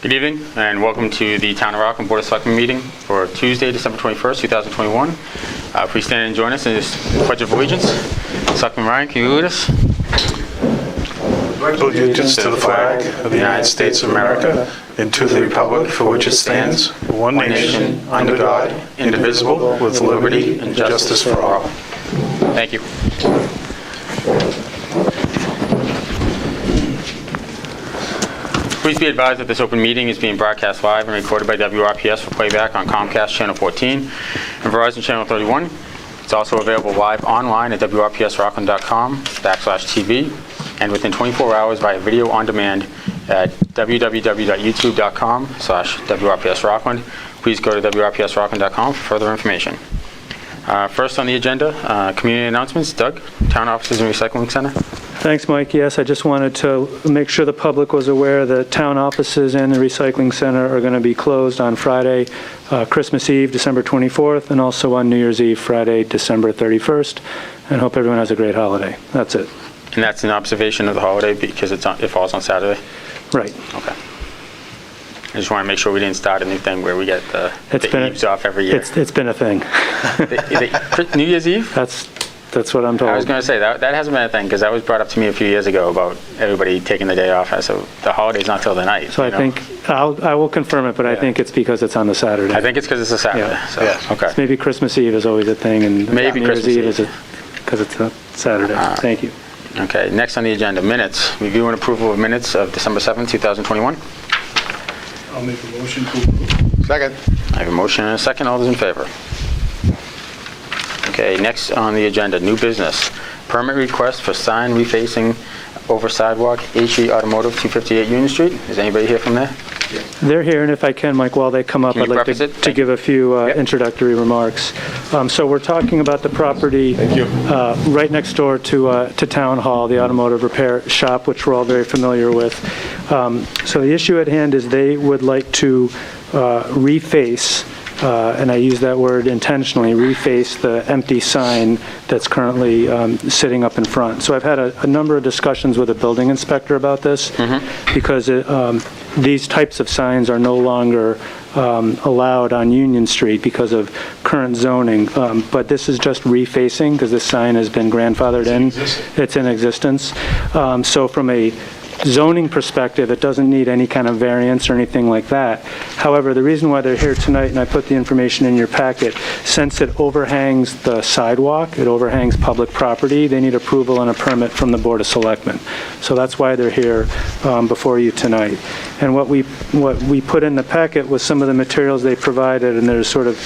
Good evening, and welcome to the Town of Rockland Board of Selectmen meeting for Tuesday, December 21st, 2021. Please stand and join us in this Pledge of Allegiance. Selectman Ryan, can you lead us? Pledge allegiance to the flag of the United States of America and to the republic for which it stands, one nation, under God, indivisible, with liberty and justice for all. Thank you. Please be advised that this open meeting is being broadcast live and recorded by WRPS for playback on Comcast Channel 14 and Verizon Channel 31. It's also available live online at wrpsrockland.com/TV and within 24 hours via video on demand at www.youtube.com/WRPSRockland. Please go to wrpsrockland.com for further information. First on the agenda, community announcements. Doug, Town Offices and Recycling Center. Thanks, Mike. Yes, I just wanted to make sure the public was aware that town offices and the recycling center are going to be closed on Friday, Christmas Eve, December 24th, and also on New Year's Eve, Friday, December 31st. And hope everyone has a great holiday. That's it. And that's an observation of the holiday because it falls on Saturday? Right. Okay. I just want to make sure we didn't start a new thing where we get the eves off every year. It's been a thing. New Year's Eve? That's what I'm told. I was going to say, that hasn't been a thing, because that was brought up to me a few years ago about everybody taking the day off. So the holiday's not till the night. So I think, I will confirm it, but I think it's because it's on the Saturday. I think it's because it's a Saturday. Yeah. So, Yeah. okay. Maybe Christmas Eve is always a thing, and Maybe New Year's Christmas Eve Eve. is because it's a Saturday. Thank you. Okay, next on the agenda, minutes. Review and approval of minutes of December 7th, 2021. I'll make a motion to approve. Second. I have a motion and a second. All those in favor? Okay, next on the agenda, new business. Permit request for sign refacing over sidewalk, HE Automotive, 258 Union Street. Is anybody here from there? They're here, and if I can, Mike, while they come up, Can you I'd like preface it? to give a few Yep. introductory remarks. So we're talking about the property right next door to Town Hall, the automotive repair shop, which we're all very familiar with. So the issue at hand is they would like to reface, and I use that word intentionally, reface the empty sign that's currently sitting up in front. So I've had a number of discussions with a building inspector about this, because these types of signs are no longer allowed on Union Street because of current zoning, but this is just refacing because this sign has been grandfathered in. It's in existence. So from a zoning perspective, it doesn't need any kind of variance or anything like that. However, the reason why they're here tonight, and I put the information in your packet, since it overhangs the sidewalk, it overhangs public property, they need approval and a permit from the Board of Selectmen. So that's why they're here before you tonight. And what we put in the packet was some of the materials they provided, and there's sort of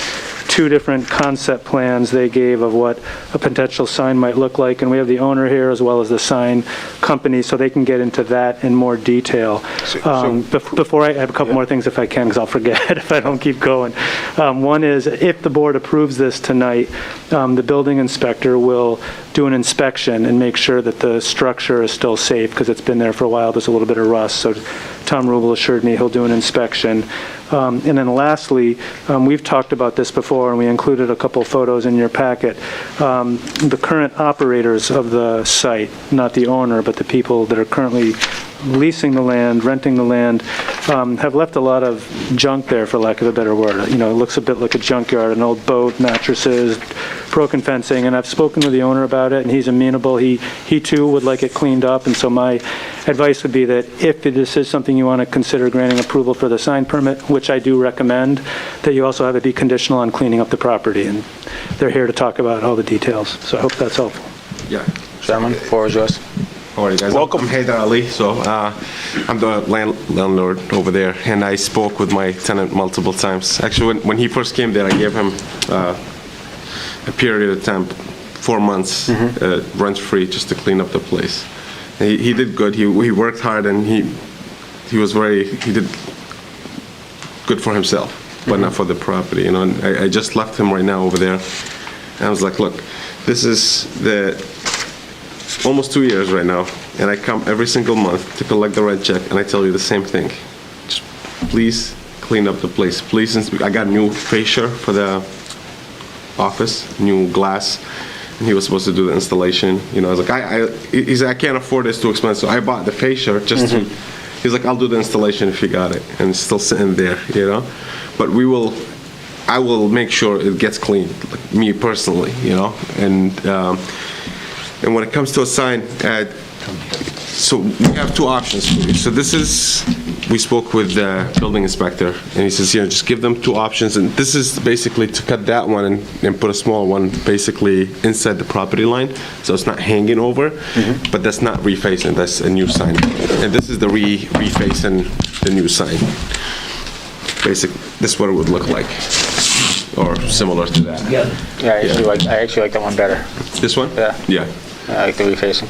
two different concept plans they gave of what a potential sign might look like, and we have the owner here as well as the sign company, so they can get into that in more detail. Before I have a couple more things if I can, because I'll forget if I don't keep going. One is, if the board approves this tonight, the building inspector will do an inspection and make sure that the structure is still safe, because it's been there for a while, there's a little bit of rust, so Tom Rubel assured me he'll do an inspection. And then lastly, we've talked about this before, and we included a couple photos in your packet. The current operators of the site, not the owner, but the people that are currently leasing the land, renting the land, have left a lot of junk there, for lack of a better word. You know, it looks a bit like a junkyard, an old boat, mattresses, broken fencing, and I've spoken with the owner about it, and he's amenable. He too would like it cleaned up, and so my advice would be that if this is something you want to consider granting approval for the sign permit, which I do recommend, that you also have it be conditional on cleaning up the property, and they're here to talk about all the details. So I hope that's helpful. Yeah. Gentlemen, floor is yours. How are you guys? Welcome. I'm Haydar Ali. So I'm the landlord over there, and I spoke with my tenant multiple times. Actually, when he first came there, I gave him a period of time, 4 months, rent-free, just to clean up the place. And he did good. He worked hard, and he did good for himself, but not for the property. You know, and I just left him right now over there, and I was like, look, this is almost 2 years right now, and I come every single month to collect the rent check, and I tell you the same thing. Just please clean up the place. Please, I got new fascia for the office, new glass, and he was supposed to do the installation. You know, I was like, he said, I can't afford this, too expensive. So I bought the fascia just to He's like, I'll do the installation if you got it, and it's still sitting there, you know? But I will make sure it gets cleaned, like me personally, you know? And when it comes to a sign, so we have two options for you. So this is, we spoke with the building inspector, and he says, you know, just give them two options, and this is basically to cut that one and put a small one basically inside the property line, so it's not hanging over, but that's not refacing, that's a new sign. And this is the refacing the new sign. This is what it would look like, or similar to that. Yeah, I actually like that one better. This one? Yeah. Yeah. I like the refacing.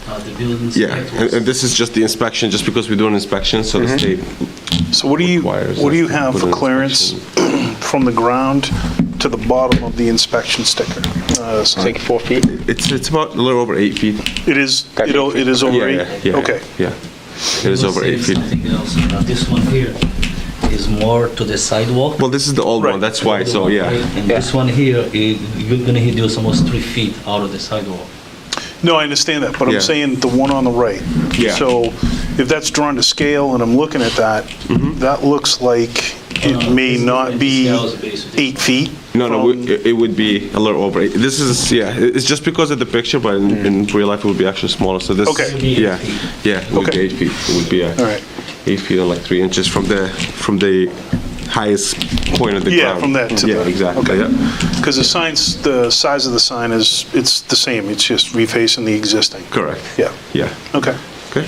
The building Yeah, and this is just the inspection, just because we're doing inspection, so the state So what do you have for clearance from the ground to the bottom of the inspection sticker? It's like 4 feet. It's about a little over 8 feet. It is over 8? Yeah. Okay. Yeah. It is over 8 feet. Something else. This one here is more to the sidewalk. Well, this is the old one, that's why, so yeah. And this one here, you're gonna reduce almost 3 feet out of the sidewalk. No, I understand that, but Yeah. I'm saying the one on the right. Yeah. So if that's drawn to scale and I'm looking at that, that looks like it may not be 8 feet. No, from- it would be a little over 8. This is, yeah, it's just because of the picture, but in real life it would be actually smaller, so this. Okay. Yeah, it would be Okay. 8 feet. It would be All right. 8 feet and like 3 inches from the highest point of the ground. Yeah, from that to the. Yeah, exactly, Okay. yeah. Because the size of the sign it's the same, it's just refacing the existing. Correct. Yeah, Yeah. okay. Okay.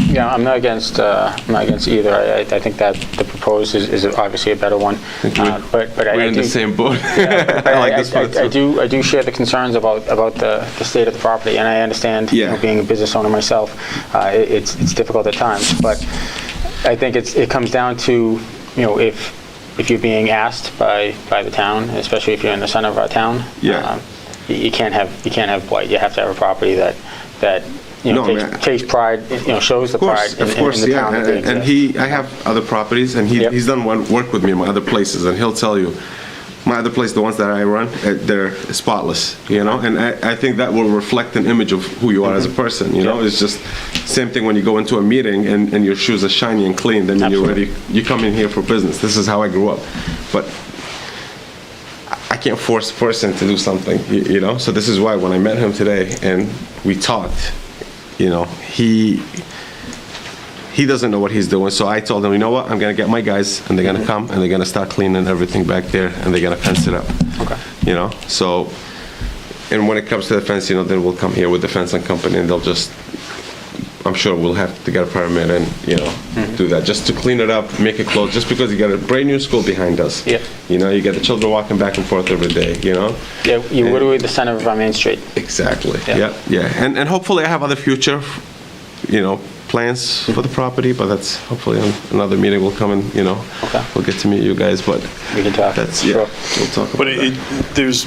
Yeah, I'm not against either. I think that the proposed is obviously a better one. But I We're in do, the same boat. but I like this one too. I do share the concerns about the state of the property, and I understand, you know, Yeah. being a business owner myself, it's difficult at times. But I think it comes down to, you know, if you're being asked by the town, especially if you're in the center of our town, Yeah. you can't have blight. You have to have a property that you know, No, man. takes pride, you know, shows the pride in the town that they And exist. I have other properties, and Yep. he's done work with me in my other places, and he'll tell you, my other place, the ones that I run, they're spotless, you know, and I think that will reflect an image of who you are as a person, you know. Yep. It's just same thing when you go into a meeting and your shoes are shiny and clean, then you're Absolutely. ready, you come in here for business. This is how I grew up, but I can't force a person to do something, you know. So this is why when I met him today and we talked, you know, he doesn't know what he's doing, so I told him, you know what, I'm gonna get my guys, and they're gonna come, and they're gonna start cleaning everything back there, and they're gonna fence it up. Okay. You know, so, and when it comes to the fence, you know, then we'll come here with the fencing company, and they'll just, I'm sure we'll have to get a permit and, you know, do that, just to clean it up, make it close, just because you got a brand-new school behind us. Yep. You know, you got the children walking back and forth every day, you know? Yeah, you literally the center of our Main Street. Exactly, Yeah. yeah. And hopefully I have other future, you know, plans for the property, but that's hopefully another meeting will come and, you know, Okay. we'll get to meet you guys, but We can talk. that's, Sure. yeah, we'll talk about But that.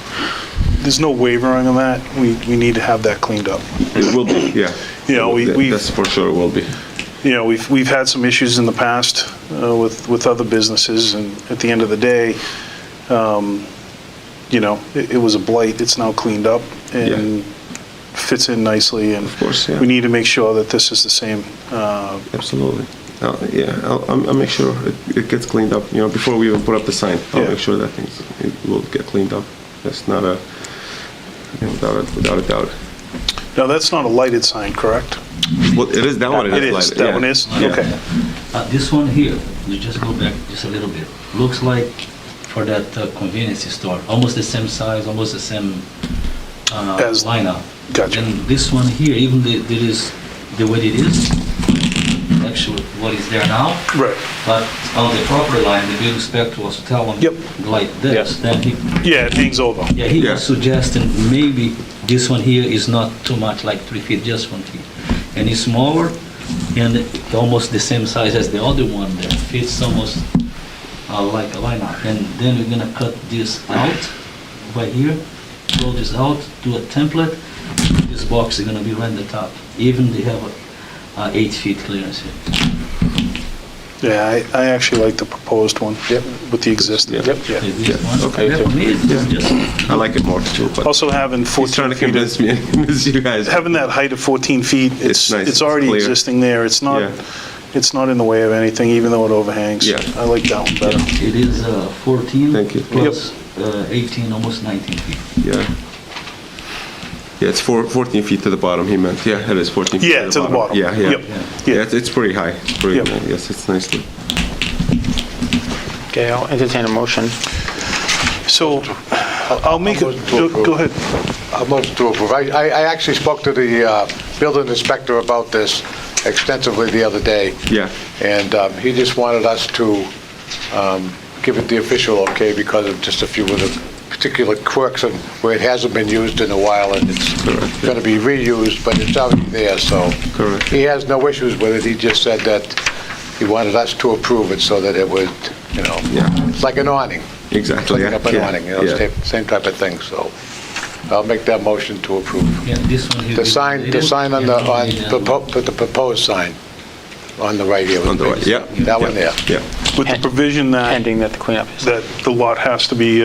there's no wavering on that. We need to have that cleaned up. It will be, yeah. You know, That's for sure it will be. You know, we've had some issues in the past with other businesses, and at the end of the day, you know, it was a blight. It's now cleaned up and fits in nicely, and Of course, yeah. we need to make sure that this is the same. Absolutely. I'll make sure it gets cleaned up, you know, before we even put up the sign. I'll Yeah. make sure that it will get cleaned up. That's not a, you know, without a doubt. Now, that's not a lighted sign, correct? Well, it is, that one It is, lighted, that yeah. one is? Yeah. Okay. This one here, you just go back just a little bit. Looks like for that convenience store, almost the same size, almost the same As- lineup. Gotcha. And this one here, even there is the way it is, actually what is there now. Right. But on the property line, the building inspector was telling Yep. like this, Yep. then he, Yeah, it hangs over. yeah, he Yeah. was suggesting maybe this one here is not too much, like 3 feet, just 1 feet. And it's smaller and almost the same size as the other one that fits almost like a lineup. And then we're gonna cut this out right here, throw this out, do a template. This box is gonna be right at the top. Even they have a 8 feet clearance here. Yeah, I actually like the proposed one. Yep. With the existing. Yep. Yeah. This one, Okay. yeah, for me, it's just, I like it more too, but Also having he's 14 trying to feet, convince me and convince you guys. having that height of 14 feet, It's nice, it's already it's clear. existing there. It's not, Yeah. it's not in the way of anything, even though it overhangs. Yeah. I like that one better. it is 14 Thank you. plus 18, almost 19 feet. Yeah. Yeah, it's 14 feet to the bottom, he meant. Yeah, it is 14 feet Yeah, to the bottom. Yeah, yeah. Yep. Yeah, it's pretty high. It's pretty, Yep. yes, it's nicely. Okay, I'll entertain a motion. So I'll make it, go ahead. A motion to approve. I actually spoke to the building inspector about this extensively the other day. Yeah. And he just wanted us to give it the official okay because of just a few of the particular quirks and where it hasn't been used in a while and it's Correct. going to be reused, but it's already there, so. Correct. He has no issues with it. He just said that he wanted us to approve it so that it would, Yeah. it's like an awning. Exactly, Putting yeah. up an Yeah. awning, Yeah. same type of thing, so. I'll make that motion to approve. Yeah, this one. The sign on the proposed sign on the right here. On the right, yeah. That one there. Yeah. With the provision that, Pending that the cleanup is. that the lot has to be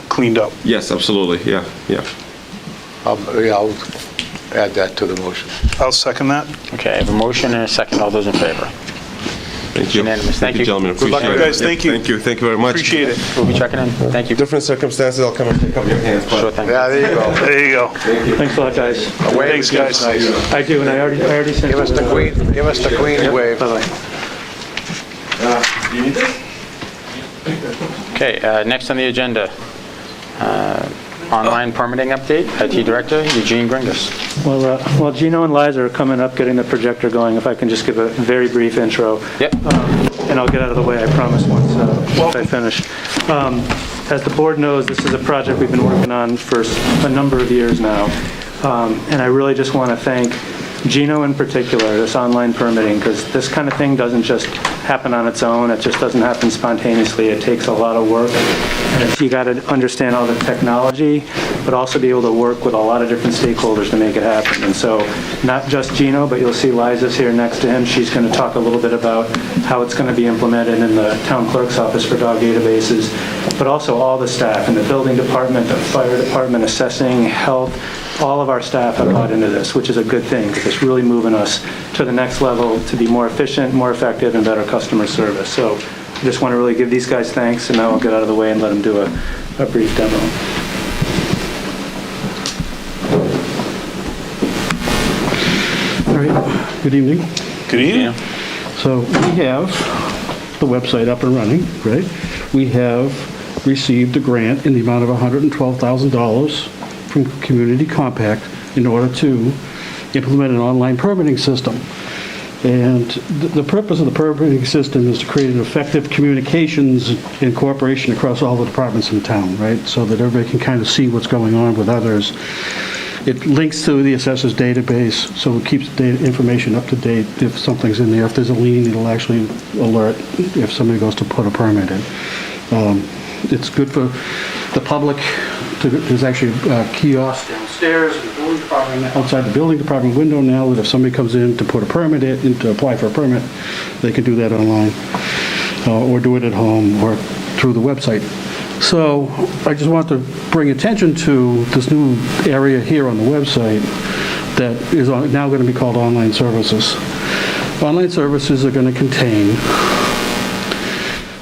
cleaned up. Yes, absolutely, yeah, yeah. I'll add that to the motion. I'll second that. Okay, I have a motion and a second. All those in favor? Thank you. Unanimous. Thank you. gentlemen. Good luck, Appreciate it. guys. Thank you. Thank you very much. Appreciate it. We'll be checking in. Thank you. Different circumstances, I'll come and pick up your hands. but- Sure thing. Yeah, there you go. There you go. Thanks a lot, guys. Wave Thanks, is guys. nice. I do, and I already sent Give us the queen, give us the queen wave. You need this? Okay, next on the agenda, online permitting update, IT Director Eugene Gringus. Well, Gino and Liza are coming up, getting the projector going. If I can just give a very brief intro. Yep. And I'll get out of the way, I promise, once I finish. As the board knows, this is a project we've been working on for a number of years now. And I really just want to thank Gino in particular, this online permitting, because this kind of thing doesn't just happen on its own. It just doesn't happen spontaneously. It takes a lot of work. And you got to understand all the technology, but also be able to work with a lot of different stakeholders to make it happen. And so not just Gino, but you'll see Liza's here next to him. She's going to talk a little bit about how it's going to be implemented in the town clerk's office for dog databases, but also all the staff in the building department, the fire department, assessing, health. All of our staff have bought into this, which is a good thing, because it's really moving us to the next level to be more efficient, more effective, and better customer service. So I just want to really give these guys thanks, and now I'll get out of the way and let them do a brief demo. All right, good evening. Good evening. So we have the website up and running, right? We have received a grant in the amount of $112,000 from Community Compact in order to implement an online permitting system. And the purpose of the permitting system is to create an effective communications and cooperation across all the departments in town, right? So that everybody can kind of see what's going on with others. It links to the assessor's database, so it keeps the information up to date. If something's in there, if there's a lien, it'll actually alert if somebody goes to put a permit in. It's good for the public. There's actually a kiosk downstairs in the building department, outside the building department window now, that if somebody comes in to put a permit in, to apply for a permit, they can do that online, or do it at home, or through the website. So I just want to bring attention to this new area here on the website that is now going to be called online services. Online services are going to contain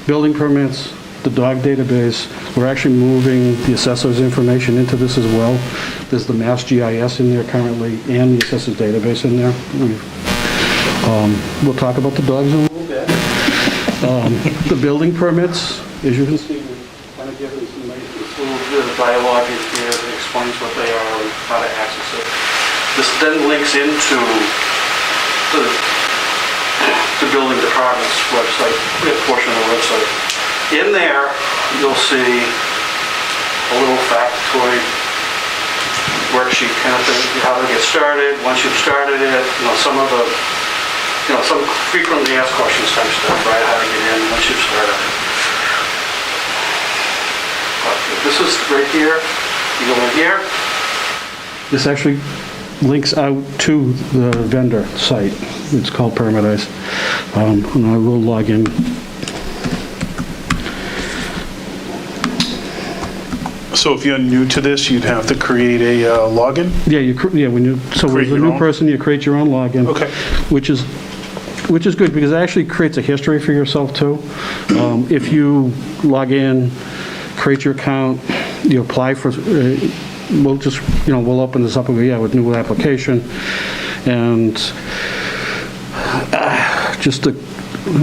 building permits, the dog database. We're actually moving the assessor's information into this as well. There's the Mass GIS in there currently and the assessor's database in there. We'll talk about the dogs in a little bit. The building permits, as you can see, kind of given some nice little dialogue in here that explains what they are and how to access it. This then links into the building department's website, a portion of the website. In there, you'll see a little factoid worksheet kind of thing, how to get started. Once you've started it, some of the, some frequently asked questions type stuff, right? How to get in once you've started. This is right here. You go in here. This actually links out to the vendor site. It's called Permitize. And I will log in. So if you're new to this, you'd have to create a login? Yeah, when you, so Create as a your new own? person, you create your own login. Okay. Which is good, because it actually creates a history for yourself, too. If you log in, create your account, you apply for, we'll just, we'll open this up with new application, and just the,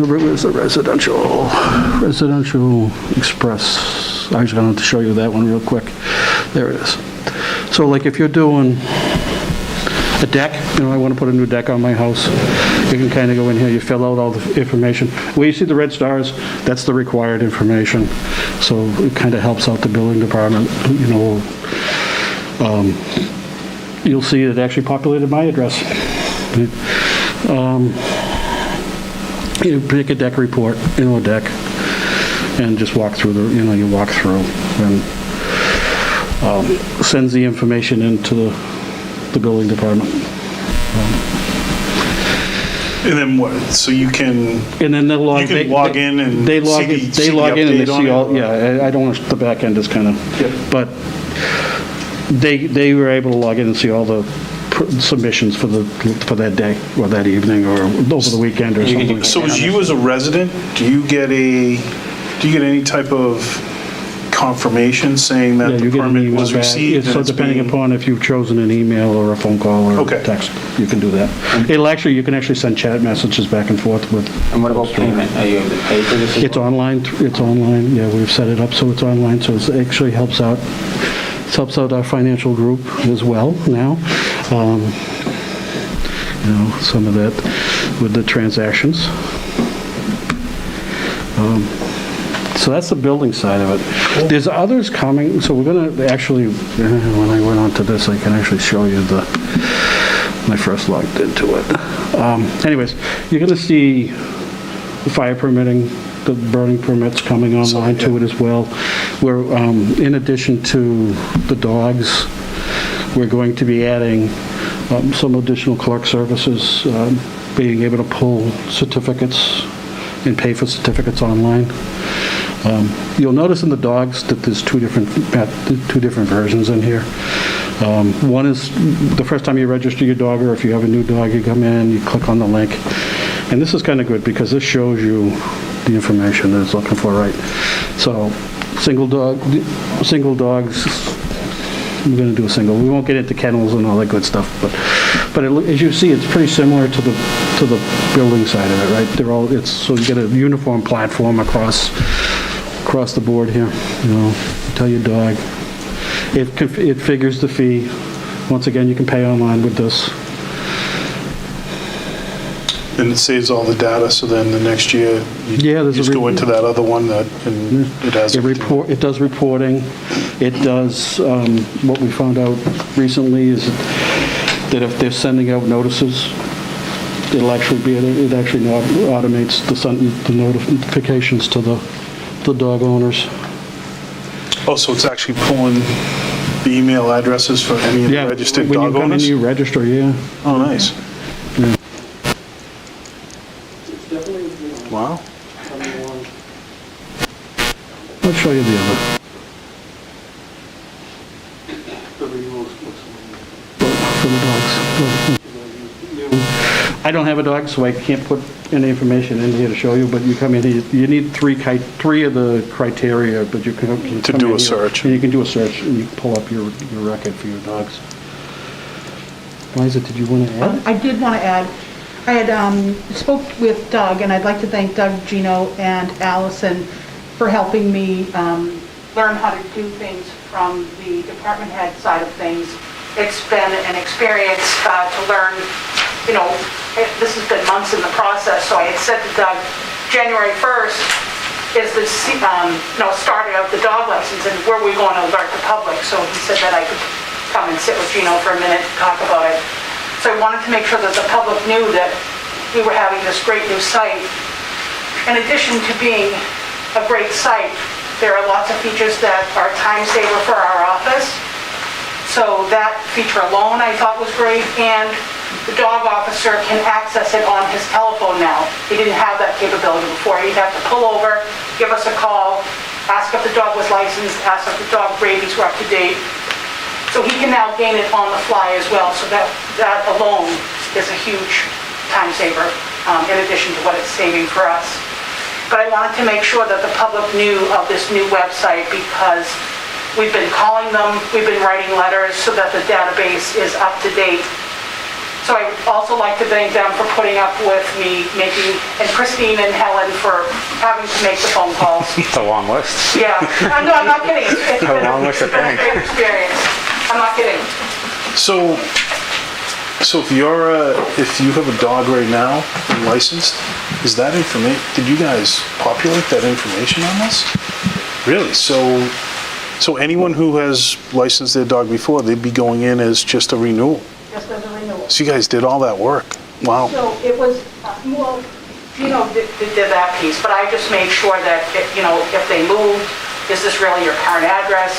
where's the residential express? I was going to show you that one real quick. There it is. So like if you're doing a deck, I want to put a new deck on my house, you can kind of go in here, you fill out all the information. Where you see the red stars, that's the required information. So it kind of helps out the building department, you'll see it actually populated my address. You pick a deck report, a deck, and just walk through you walk through and sends the information into the building department. And then what? So you can, And then they'll log, you can log in and they log see in, the they log in and they update on see it? all, I don't want, the back end is kind of, but they were able to log in and see all the submissions for that day or that evening or over the weekend or something. So as you as a resident, do you get any type of confirmation saying that Yeah, the you get an permit email was back. received? So and it's depending being- upon if you've chosen an email or a phone call or Okay. a text, you can do that. You can actually send chat messages back and forth with. And what about payment? Are you able to pay for this as It's well? online, yeah, we've set it up so it's online, so it actually helps out our financial group as well now. Some of that with the transactions. So that's the building side of it. There's others coming, so we're going to actually, when I went on to this, I can actually show you when I first logged into it. Anyways, you're going to see the fire permitting, the burning permits coming online to it as well. We're, in addition to the dogs, we're going to be adding some additional clerk services, being able to pull certificates and pay for certificates online. You'll notice in the dogs that there's two different versions in here. One is the first time you register your dog, or if you have a new dog, you come in, you click on the link. And this is kind of good because this shows you the information that it's looking for, right? So single dogs, we're going to do a single. We won't get into kennels and all that good stuff, but as you see, it's pretty similar to the building side of it, right? So you get a uniform platform across the board here. Tell your dog. It figures the fee. Once again, you can pay online with this. And it saves all the data, so then the next year, you just go into that other one and it has everything. It does reporting. It does, what we found out recently is that if they're sending out notices, it actually automates the notifications to the dog owners. Oh, so it's actually pulling the email addresses for any of the registered dog When you come in, owners? you register, yeah. Oh, nice. Wow. I'll show you the other. For the dogs. I don't have a dog, so I can't put any information in here to show you, but you come in here, you need three of the criteria, but you can To come do in a here, search. And you can do a search, and you can pull up your record for your dogs. Liza, did you want to add? I did want to add, I had spoke with Doug, and I'd like to thank Doug, Gino, and Allison for helping me learn how to do things from the department head side of things. It's been an experience to learn, this has been months in the process, so I had said to Doug, January 1st is the start of the dog license, and where we going to alert the public, so he said that I could come and sit with Gino for a minute and talk about it. So I wanted to make sure that the public knew that we were having this great new site. In addition to being a great site, there are lots of features that are a time saver for our office. So that feature alone I thought was great, and the dog officer can access it on his telephone now. He didn't have that capability before. He'd have to pull over, give us a call, ask if the dog was licensed, ask if the dog rabies were up to date. So he can now gain it on the fly as well, so that alone is a huge time saver, in addition to what it's saving for us. But I wanted to make sure that the public knew of this new website because we've been calling them, we've been writing letters so that the database is up to date. So I'd also like to thank them for putting up with me making, and Christine and Helen for having to make the phone calls. It's a long list. Yeah, no, I'm not kidding. It's been A long list of it's been a things. great experience. I'm not kidding. So if you have a dog right now and licensed, is that information, did you guys populate that information on this? Really? So anyone who has licensed their dog before, they'd be going in as just a renewal? Just as a renewal. So you guys did all that work? Wow. So it was, well, did that piece, but I just made sure that, if they moved, is this really your current address?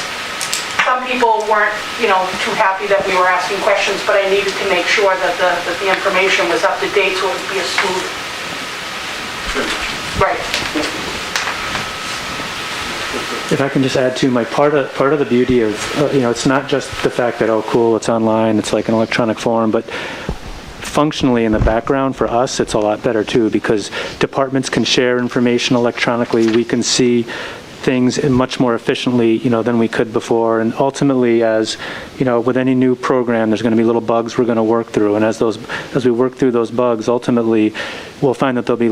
Some people weren't, too happy that we were asking questions, but I needed to make sure that the information was up to date so it would be a smooth. Right. If I can just add to my part of the beauty of, it's not just the fact that, oh, cool, it's online, it's like an electronic form, but functionally in the background for us, it's a lot better too, because departments can share information electronically. We can see things much more efficiently, than we could before. And ultimately, as with any new program, there's going to be little bugs we're going to work through. And as we work through those bugs, ultimately, we'll find that there'll be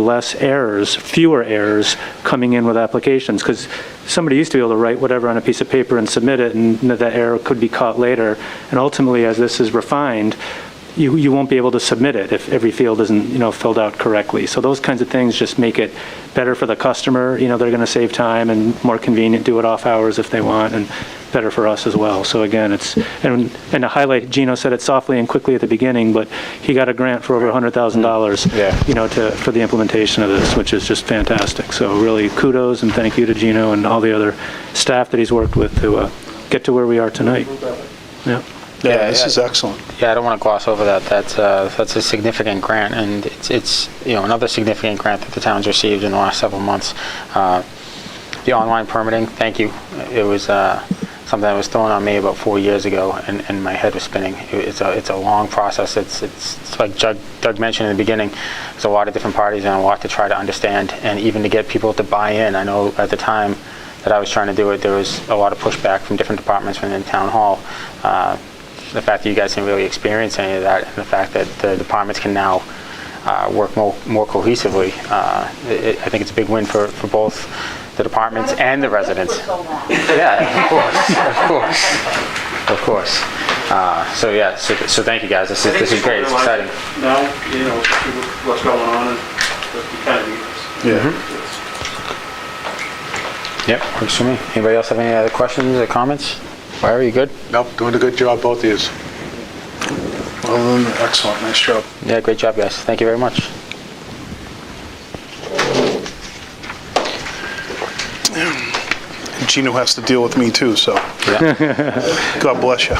fewer errors coming in with applications. Because somebody used to be able to write whatever on a piece of paper and submit it, and that error could be caught later. And ultimately, as this is refined, you won't be able to submit it if every field isn't, filled out correctly. So those kinds of things just make it better for the customer. They're going to save time and more convenient, do it off hours if they want, and better for us as well. So again, and to highlight, Gino said it softly and quickly at the beginning, but he got a grant for over $100,000, Yeah. for the implementation of this, which is just fantastic. So really kudos and thank you to Gino and all the other staff that he's worked with to get to where we are tonight. Yeah. Yeah, this is excellent. Yeah, I don't want to gloss over that. That's a significant grant, and it's another significant grant that the town's received in the last several months. The online permitting, thank you. It was something that was thrown on me about 4 years ago, and my head was spinning. It's a long process. It's like Doug mentioned in the beginning. There's a lot of different parties and a lot to try to understand, and even to get people to buy in. I know at the time that I was trying to do it, there was a lot of pushback from different departments within town hall. The fact that you guys didn't really experience any of that, and the fact that the departments can now work more cohesively, I think it's a big win for both the departments and the residents. Yeah, of course. So thank you guys. This is great. It's exciting. Now, what's going on, and we kind of need this. Yeah. Yep, works for me. Anybody else have any other questions or comments? Why are you good? Nope, doing a good job, both of yous. Well, then, excellent. Nice job. Yeah, great job, guys. Thank you very much. And Gino has to deal with me too, so Yeah. God bless you.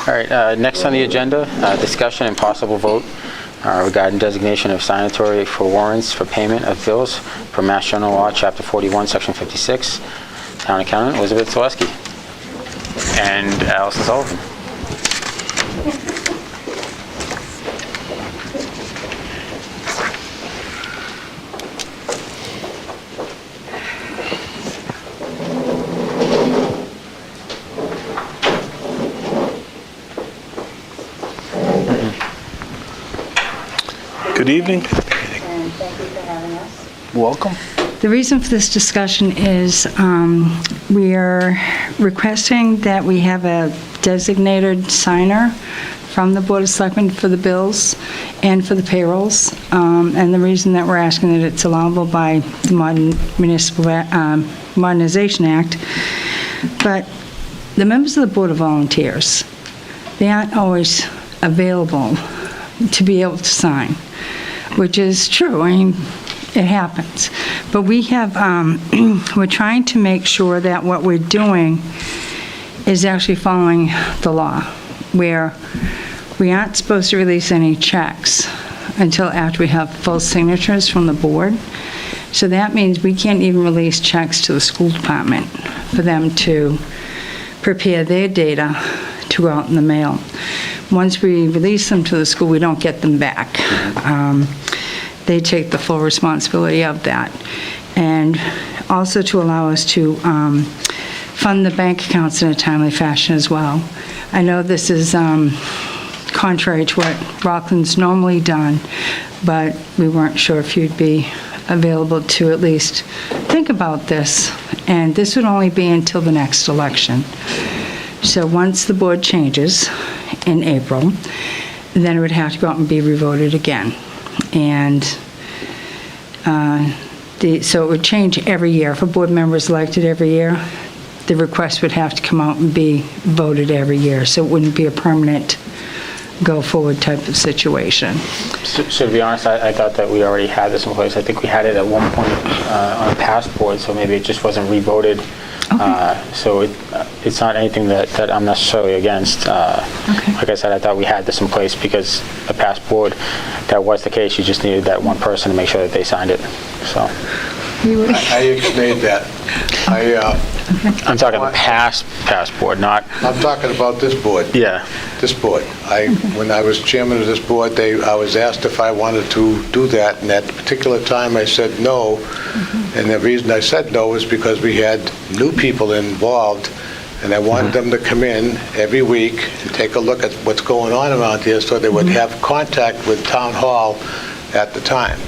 All right, next on the agenda, discussion and possible vote regarding designation of signatory for warrants for payment of bills per Mass General Law, Chapter 41, Section 56. Town Accountant Elizabeth Zaleski and Allison Sullivan. Good evening. And thank you for having us. Welcome. The reason for this discussion is we are requesting that we have a designated signer from the Board of Selectmen for the bills and for the payrolls. And the reason that we're asking that it's allowable by the Modernization Act. But the members of the Board of Volunteers, they aren't always available to be able to sign, which is true. I mean, It happens. But we have, we're trying to make sure that what we're doing is actually following the law, where we aren't supposed to release any checks until after we have full signatures from the board. So that means we can't even release checks to the school department for them to prepare their data to go out in the mail. Once we release them to the school, we don't get them back. They take the full responsibility of that. And also to allow us to fund the bank accounts in a timely fashion as well. I know this is contrary to what Rockland's normally done, but we weren't sure if you'd be available to at least think about this. And this would only be until the next election. So once the board changes in April, then it would have to go out and be revoted again. And so it would change every year. If a board member is elected every year, the request would have to come out and be voted every year. So it wouldn't be a permanent go-forward type of situation. So to be honest, I thought that we already had this in place. I think we had it at one point on a past board, so maybe it just wasn't re-voted. So it's not anything that I'm necessarily against. Like I said, I thought we had this in place because the past board, that was the case. You just needed that one person to make sure that they signed it. So I explained that. I'm talking the past board, not... I'm talking about this board. Yeah. This board. When I was chairman of this board, I was asked if I wanted to do that, and at a particular time I said no. And the reason I said no was because we had new people involved, and I wanted them to come in every week and take a look at what's going on around here so they would have contact with Town Hall at the time.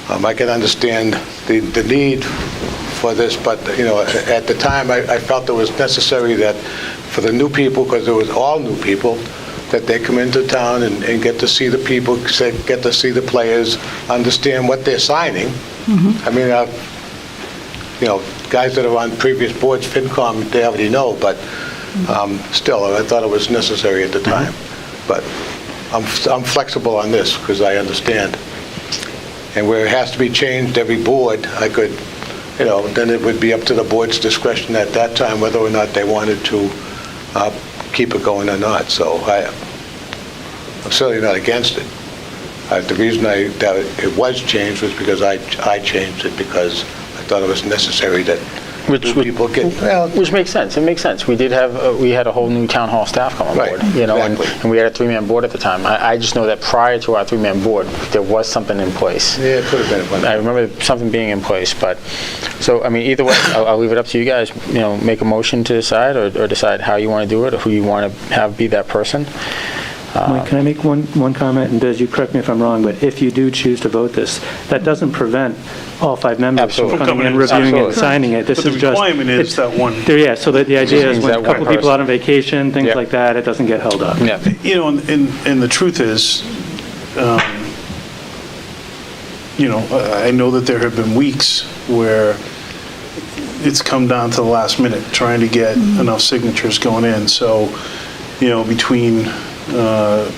I can understand the need for this, but at the time I felt it was necessary that for the new people, because it was all new people, that they come into town and get to see the people, get to see the players, understand what they're signing. I mean, guys that are on previous boards, FinCom, they already know, but still, I thought it was necessary at the time. But I'm flexible on this because I understand. And where it has to be changed every board, I could, then it would be up to the board's discretion at that time whether or not they wanted to keep it going or not. So I'm certainly not against it. The reason that it was changed was because I changed it because I thought it was necessary that people get... Which makes sense. It makes sense. We did have, we had a whole new town hall staff come on board, exactly. and we had a three-man board at the time. I just know that prior to our three-man board, there was something in place. Yeah, it could have been. I remember something being in place, but, so, I mean, either way, I'll leave it up to you guys, make a motion to decide, or decide how you want to do it, or who you want to have be that person. Mike, can I make one comment? And Biz, you correct me if I'm wrong, but if you do choose to vote this, that doesn't prevent all 5 members Absolutely. from coming in, reviewing it, and signing it. This But the is just... requirement is that one. Yeah, so that the idea is means when that a one couple people person. out on vacation, things Yep. like that, it doesn't get held up. Yeah. And the truth is, I know that there have been weeks where it's come down to the last minute trying to get enough signatures going in. So, between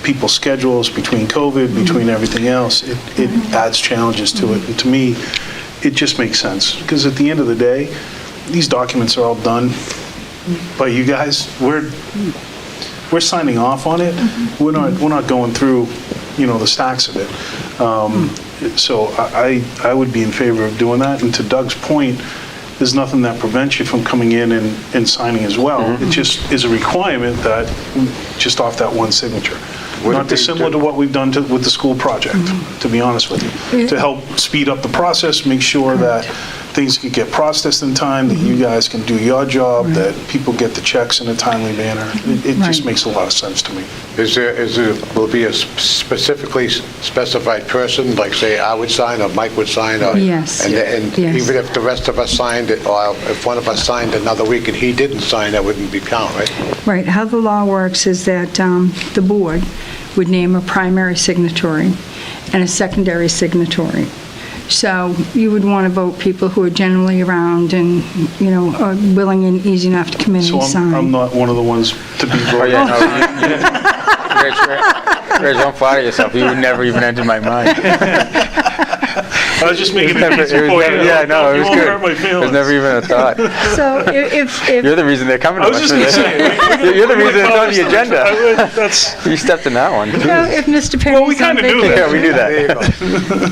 people's schedules, between COVID, between everything else, it adds challenges to it. And to me, it just makes sense. Because at the end of the day, these documents are all done by you guys. We're signing off on it. We're not going through, the stacks of it. So I would be in favor of doing that. And to Doug's point, there's nothing that prevents you from coming in and signing as well. It just is a requirement that, just off that one signature. Not dissimilar to what we've done with the school project, to be honest with you. To help speed up the process, make sure that things can get processed in time, that you guys can do your job, that people get the checks in a timely manner. It just makes a lot of sense to me. Will be a specifically specified person, like say I would sign or Mike would sign? Or, Yes. And Yes. even if the rest of us signed it, or if one of us signed another week and he didn't sign, that wouldn't be count, right? Right, how the law works is that the board would name a primary signatory and a secondary signatory. So you would want to vote people who are generally around and, are willing and easy enough to come in So and sign. I'm not one of the ones to be Oh, voted. yeah, no, Rich, don't flatter yourself. You would never even enter my mind. I was just making it easy for you. Yeah, no, it was You won't good. hurt my It was feelings. never even a thought. So if, You're the reason they're coming to I was us. just going to say. You're the reason it's on the agenda. That's, You stepped in that one. no, if Mr. well, we Perry's on kind of knew vacation, Yeah, we knew There you that.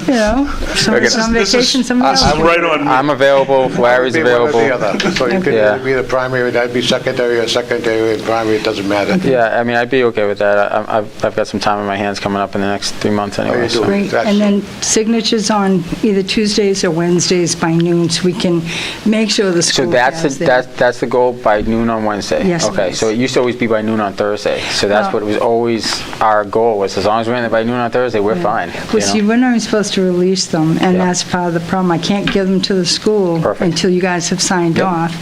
go. you know, someone's on this is- vacation, someone else. I'm right on. I'm available, Larry's Be one or the available. other. So you could Yeah. either be the primary, I'd be secondary, or secondary and primary, it doesn't matter. Yeah, I mean, I'd be okay with that. I've got some time in my hands coming up in the next 3 months anyway. you do. So. Great, That's- and then signatures on either Tuesdays or Wednesdays by noon, so we can make sure the So school that's has the, their... that's the goal by noon on Wednesday? Yes, Okay, please. so it used to always be by noon on Thursday. So that's Oh. what was always our goal, was as long as we're in there by noon on Thursday, we're fine. Well, see, You know? we're not even supposed to release them, and Yeah. that's part of the problem. I can't give them to the school Perfect. until you guys have signed off,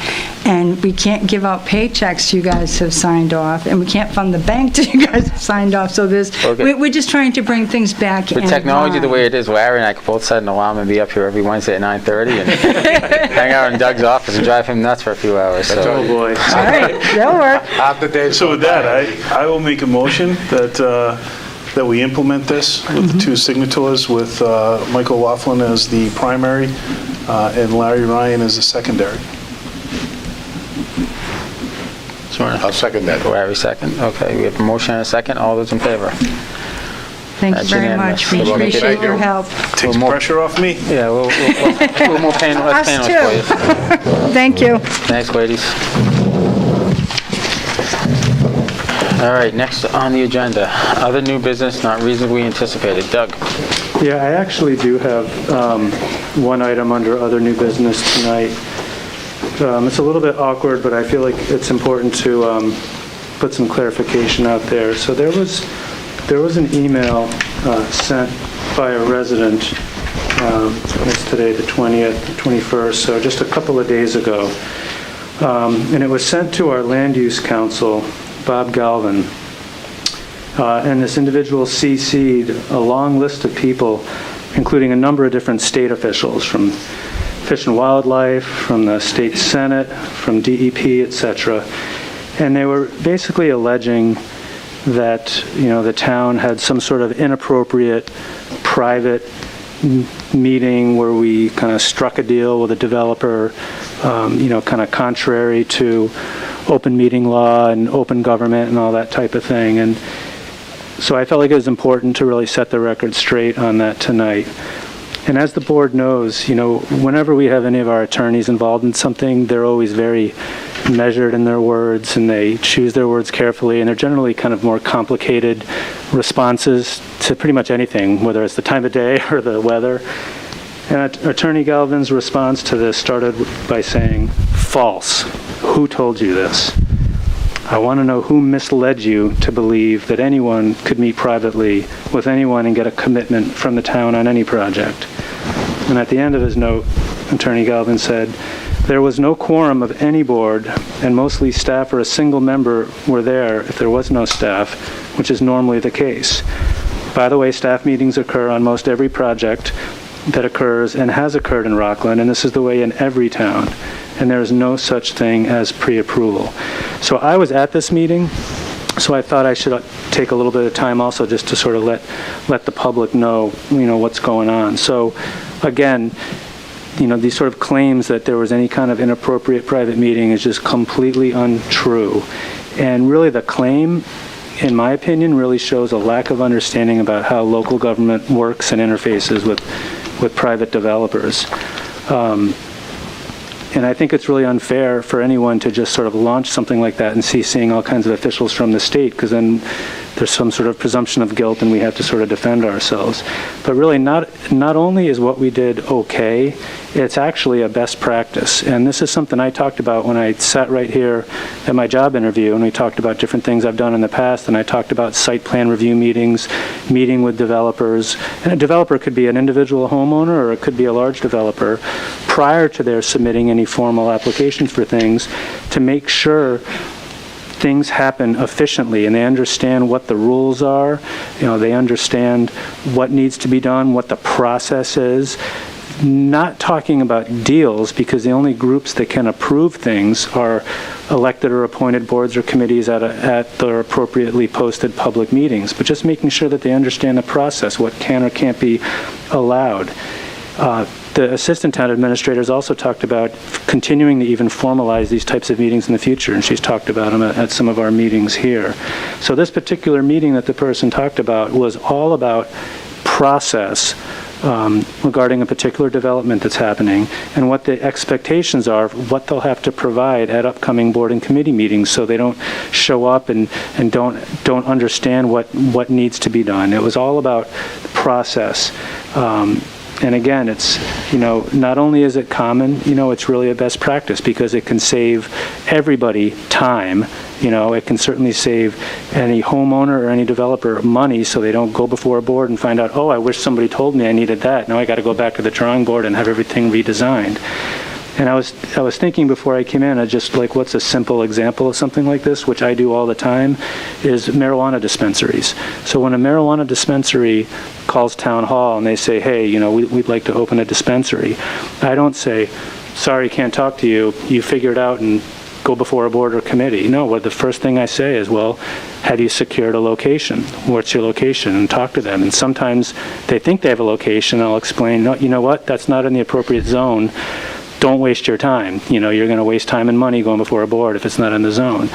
and we can't give out paychecks till you guys have signed off, and we can't fund the bank till you guys have signed off, so there's, Okay. we're just trying to bring things back in With technology the line. way it is, Larry and I could both set an alarm and be up here every Wednesday at 9:30 and hang out in Doug's office and drive him nuts for a few hours. So. Oh, boy. All right, that'll work. Half the day. So with that, I will make a motion that we implement this with the two signatories, with Michael Laughlin as the primary and Larry Ryan as the secondary. I'll second that. Larry second. Okay, we have a motion and a second. All those in favor? Thank you That's very unanimous. much. We You're welcome. appreciate Thank your you. help. Takes pressure off me. Yeah, we'll more pain, less Us painless too. for you. Thank you. Thanks, ladies. All right, next on the agenda, other new business not reasonably anticipated. Doug? Yeah, I actually do have one item under other new business tonight. It's a little bit awkward, but I feel like it's important to put some clarification out there. So there was an email sent by a resident, it's today the 20th, 21st, so just a couple of days ago. And it was sent to our Land Use Council, Bob Galvin. And this individual CC'd a long list of people, including a number of different state officials, from Fish and Wildlife, from the State Senate, from DEP, etc. And they were basically alleging that, the town had some sort of inappropriate private meeting where we kind of struck a deal with a developer, kind of contrary to open meeting law and open government and all that type of thing. And so I felt like it was important to really set the record straight on that tonight. And as the board knows, whenever we have any of our attorneys involved in something, they're always very measured in their words, and they choose their words carefully, and they're generally kind of more complicated responses to pretty much anything, whether it's the time of day or the weather. And Attorney Galvin's response to this started by saying, "False. Who told you this? I want to know who misled you to believe that anyone could meet privately with anyone and get a commitment from the town on any project." And at the end of his note, Attorney Galvin said, "There was no quorum of any board, and mostly staff or a single member were there if there was no staff, which is normally the case. By the way, staff meetings occur on most every project that occurs and has occurred in Rockland, and this is the way in every town. And there is no such thing as pre-approval." So I was at this meeting, so I thought I should take a little bit of time also just to sort of let the public know, what's going on. So again, these sort of claims that there was any kind of inappropriate private meeting is just completely untrue. And really the claim, in my opinion, really shows a lack of understanding about how local government works and interfaces with private developers. And I think it's really unfair for anyone to just sort of launch something like that and seeing all kinds of officials from the state, because then there's some sort of presumption of guilt and we have to sort of defend ourselves. But really, not only is what we did okay, it's actually a best practice. And this is something I talked about when I sat right here at my job interview, and we talked about different things I've done in the past, and I talked about site plan review meetings, meeting with developers. And a developer could be an individual homeowner, or it could be a large developer, prior to their submitting any formal applications for things, to make sure things happen efficiently and they understand what the rules are, they understand what needs to be done, what the process is. Not talking about deals, because the only groups that can approve things are elected or appointed boards or committees at their appropriately posted public meetings, but just making sure that they understand the process, what can or can't be allowed. The assistant town administrators also talked about continuing to even formalize these types of meetings in the future, and she's talked about them at some of our meetings here. So this particular meeting that the person talked about was all about process regarding a particular development that's happening and what the expectations are, what they'll have to provide at upcoming board and committee meetings so they don't show up and don't understand what needs to be done. It was all about process. And again, it's, not only is it common, it's really a best practice because it can save everybody time. It can certainly save any homeowner or any developer money so they don't go before a board and find out, oh, I wish somebody told me I needed that. Now I got to go back to the drawing board and have everything redesigned. And I was thinking before I came in, what's a simple example of something like this, which I do all the time, is marijuana dispensaries. So when a marijuana dispensary calls town hall and they say, hey, we'd like to open a dispensary, I don't say, sorry, can't talk to you, you figure it out and go before a board or committee. No, the first thing I say is, well, have you secured a location? What's your location? And talk to them. And sometimes they think they have a location. I'll explain, no, you know what, that's not in the appropriate zone. Don't waste your time. You're going to waste time and money going before a board if it's not in the zone.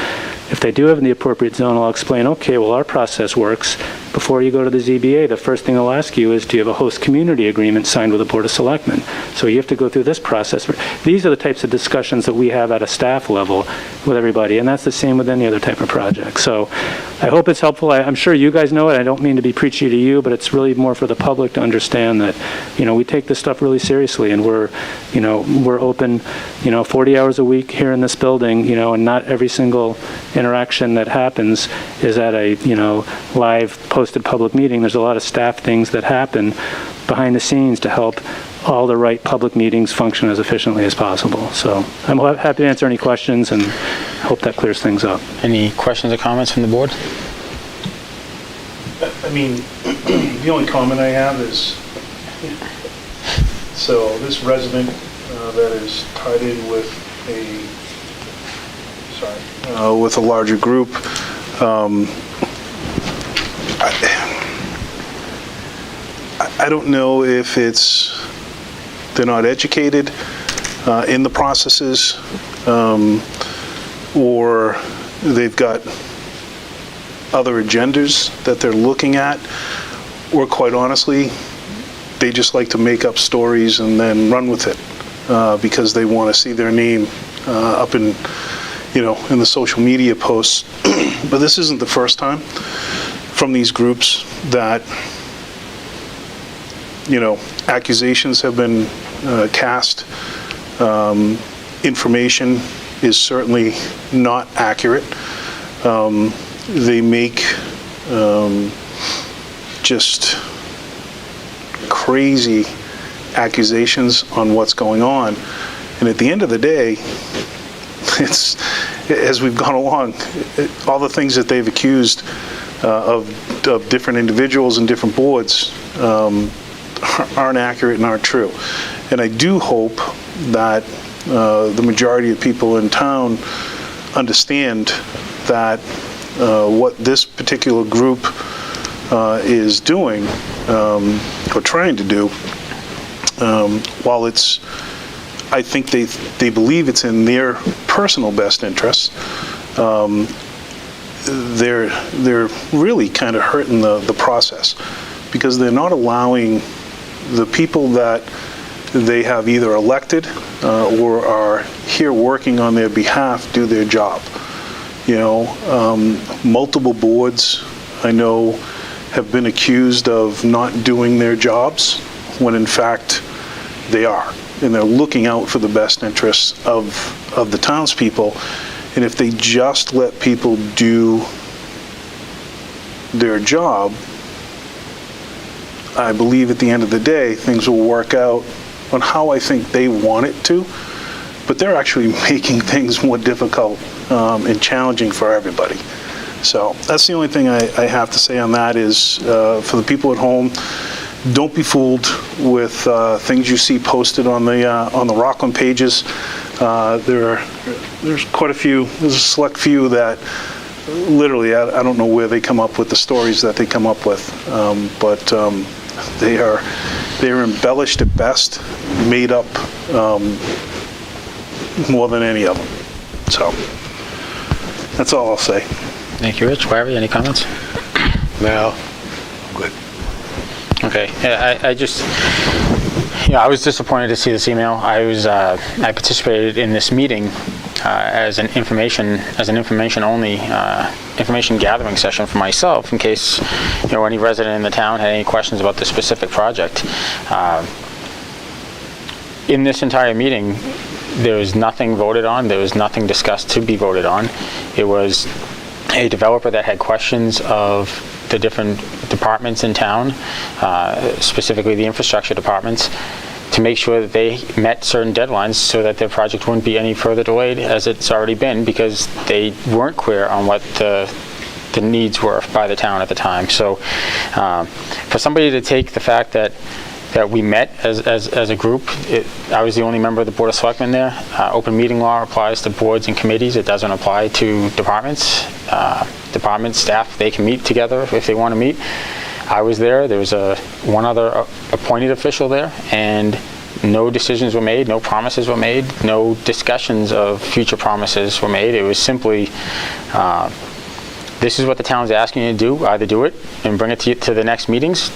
If they do have in the appropriate zone, I'll explain, okay, well, our process works. Before you go to the ZBA, the first thing they'll ask you is, do you have a host community agreement signed with the Board of Selectmen? So you have to go through this process. These are the types of discussions that we have at a staff level with everybody, and that's the same with any other type of project. So I hope it's helpful. I'm sure you guys know it. I don't mean to be preachy to you, but it's really more for the public to understand that, we take this stuff really seriously, and we're open, 40 hours a week here in this building, and not every single interaction that happens is at a, live posted public meeting. There's a lot of staff things that happen behind the scenes to help all the right public meetings function as efficiently as possible. So I'm happy to answer any questions and hope that clears things up. Any questions or comments from the board? I mean, the only comment I have is, so this resident that is tied in with with a larger group, I don't know if they're not educated in the processes, or they've got other agendas that they're looking at, or quite honestly, they just like to make up stories and then run with it because they want to see their name up in the social media posts. But this isn't the first time from these groups that accusations have been cast. Information is certainly not accurate. They make just crazy accusations on what's going on. And at the end of the day, it's, as we've gone along, all the things that they've accused of different individuals and different boards aren't accurate and aren't true. And I do hope that the majority of people in town understand that what this particular group is doing or trying to do, while it's, I think they believe it's in their personal best interests, they're really kind of hurting the process, because they're not allowing the people that they have either elected or are here working on their behalf do their job. Multiple boards, I know, have been accused of not doing their jobs when in fact they are, and they're looking out for the best interests of the townspeople. And if they just let people do their job, I believe at the end of the day things will work out on how I think they want it to, but they're actually making things more difficult and challenging for everybody. So that's the only thing I have to say on that is, for the people at home, don't be fooled with things you see posted on the Rockland pages. There's quite a few, there's a select few that literally, I don't know where they come up with the stories that they come up with, but they are they're embellished at best, made up more than any of them. So, that's all I'll say. Thank you, Rich. Larry, any comments? Now, good. Okay, yeah, I just, I was disappointed to see this email. I participated in this meeting as an information only, information gathering session for myself in case, any resident in the town had any questions about the specific project. In this entire meeting, there was nothing voted on. There was nothing discussed to be voted on. It was a developer that had questions of the different departments in town, specifically the infrastructure departments, to make sure that they met certain deadlines so that their project wouldn't be any further delayed as it's already been, because they weren't clear on what the needs were by the town at the time. So for somebody to take the fact that we met as a group, I was the only member of the Board of Selectmen there. Open meeting law applies to boards and committees. It doesn't apply to departments. Department staff, they can meet together if they want to meet. I was there. There was one other appointed official there, and no decisions were made, no promises were made, no discussions of future promises were made. It was simply, this is what the town's asking you to do. Either do it and bring it to the next meetings,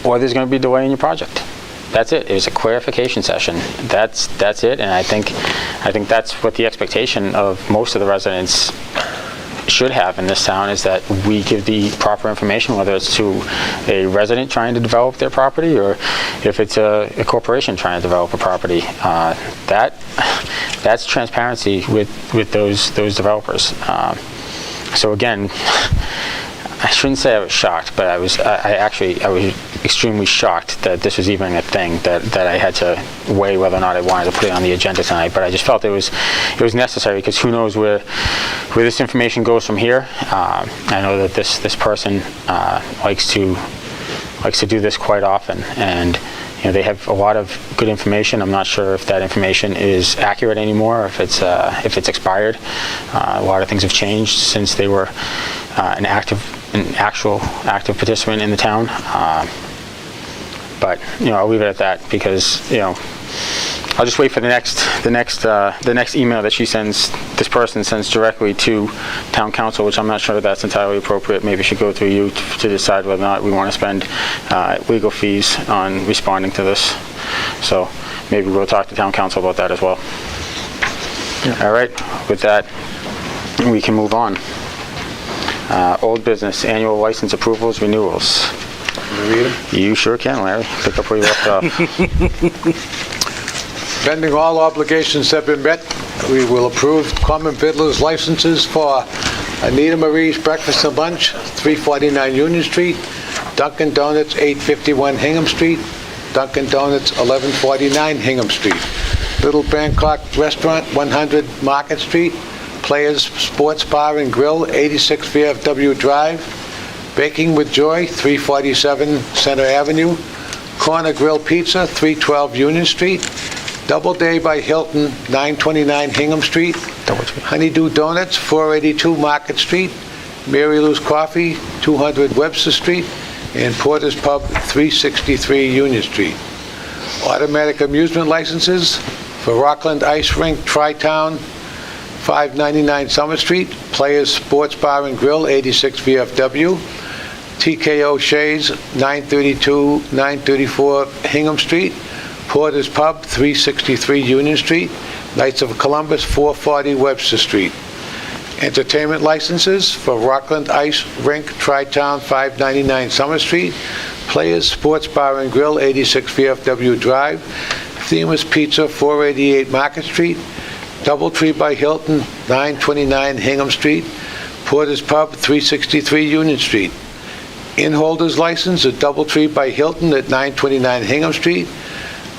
or there's going to be a delay in your project. That's it. It was a clarification session. That's it. And I think that's what the expectation of most of the residents should have in this town, is that we give the proper information, whether it's to a resident trying to develop their property or if it's a corporation trying to develop a property. That's transparency with those developers. So again, I shouldn't say I was shocked, but I was extremely shocked that this was even a thing that I had to weigh whether or not I wanted to put it on the agenda tonight. But I just felt it was necessary, because who knows where this information goes from here. I know that this person likes to do this quite often, and they have a lot of good information. I'm not sure if that information is accurate anymore, or if it's expired. A lot of things have changed since they were an actual active participant in the town. But I'll leave it at that, because I'll just wait for the next email that this person sends directly to town council, which I'm not sure that's entirely appropriate. Maybe it should go through you to decide whether or not we want to spend legal fees on responding to this. So maybe we'll talk to town council about that as well. Yeah. All right, with that, we can move on. Old business, annual license approvals, renewals. Can you read them? You sure can, Larry. Pick up where you left off. Pending all obligations have been met, we will approve common vittler's licenses for Anita Marie's Breakfast and Lunch, 349 Union Street, Dunkin' Donuts, 851 Hingham Street, Dunkin' Donuts, 1149 Hingham Street, Little Bangkok Restaurant, 100 Market Street, Players Sports Bar and Grill, 86 VFW Drive, Baking with Joy, 347 Center Avenue, Corner Grill Pizza, 312 Union Street, Doubleday by Hilton, 929 Hingham Street, Honeydew Donuts, 482 Market Street, Mary Lou's Coffee, 200 Webster Street, and Porter's Pub, 363 Union Street. Automatic amusement licenses for Rockland Ice Rink, Tri-Town, 599 Summer Street, Players Sports Bar and Grill, 86 VFW, TKO Shays, 934 Hingham Street, Porter's Pub, 363 Union Street, Knights of Columbus, 440 Webster Street. Entertainment licenses for Rockland Ice Rink, Tri-Town, 599 Summer Street, Players Sports Bar and Grill, 86 VFW Drive, Themis Pizza, 488 Market Street, Doubletree by Hilton, 929 Hingham Street, Porter's Pub, 363 Union Street. In-holders license at Doubletree by Hilton at 929 Hingham Street.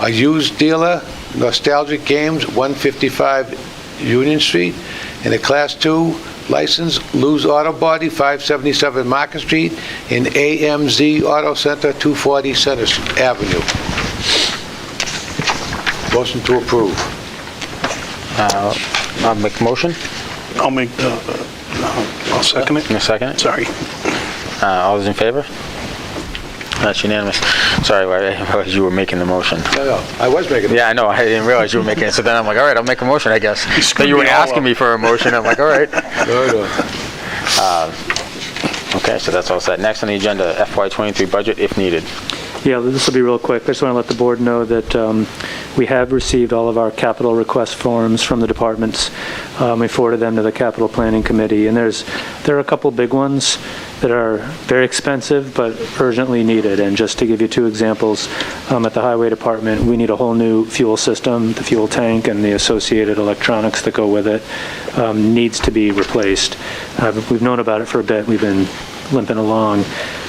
A used dealer, Nostalgic Games, 155 Union Street. And a Class 2 license, Lou's Auto Body, 577 Market Street. And AMZ Auto Center, 240 Center Avenue. Motion to approve. I'll make a motion. I'll second it. In a second. Sorry. All those in favor? That's unanimous. Sorry, I realized you were making the motion. No, I was making it. Yeah, I know, I didn't realize you were making it, so then I'm like, all right, I'll make a motion, I guess. screwed But you were me all asking up. me for a motion, I'm like, all right. No. Okay, so that's all set. Next on the agenda, FY23 budget, if needed. Yeah, this will be real quick. I just want to let the board know that we have received all of our capital request forms from the departments. We forwarded them to the capital planning committee, and there are a couple big ones that are very expensive but urgently needed. And just to give you two examples, at the highway department, we need a whole new fuel system. The fuel tank and the associated electronics that go with it needs to be replaced. We've known about it for a bit. We've been limping along.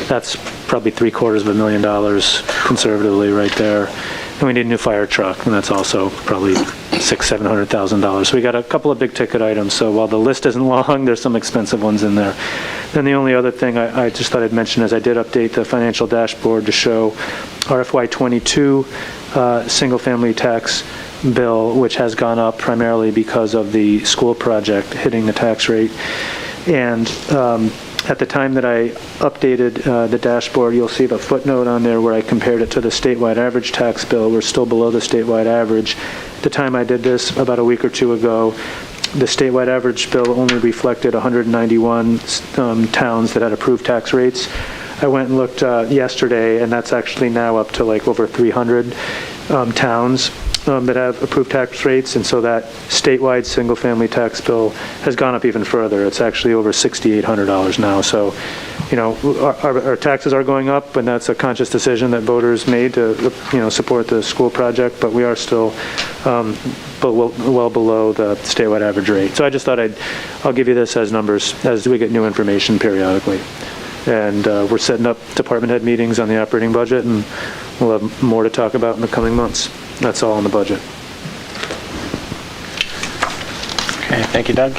That's probably $750,000 conservatively right there. And we need a new fire truck, and that's also probably $700,000. So we got a couple of big ticket items. So while the list isn't long, there's some expensive ones in there. Then the only other thing I just thought I'd mention is I did update the financial dashboard to show our FY22 single-family tax bill, which has gone up primarily because of the school project hitting the tax rate. And at the time that I updated the dashboard, you'll see the footnote on there where I compared it to the statewide average tax bill. We're still below the statewide average. At the time I did this, about a week or two ago, the statewide average bill only reflected 191 towns that had approved tax rates. I went and looked yesterday, and that's actually now up to like over 300 towns that have approved tax rates, and so that statewide single-family tax bill has gone up even further. It's actually over $6,800 now. So, you know, our taxes are going up, and that's a conscious decision that voters made to, you know, support the school project, but we are still well below the statewide average rate. So I just thought I'll give you this as numbers as we get new information periodically. And we're setting up department head meetings on the operating budget, and we'll have more to talk about in the coming months. That's all in the budget. Okay, thank you, Doug.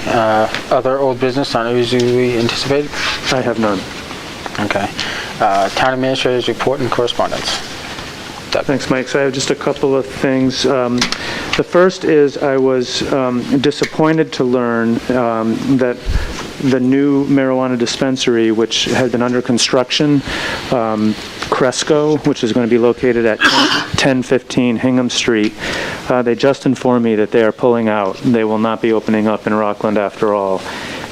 Other old business on usually anticipated? I have none. Okay. Town administrators report and correspondence. Doug. Thanks, Mike. So I have just a couple of things. The first is I was disappointed to learn that the new marijuana dispensary, which had been under construction, Cresco, which is going to be located at 1015 Hingham Street, they just informed me that they are pulling out. They will not be opening up in Rockland after all.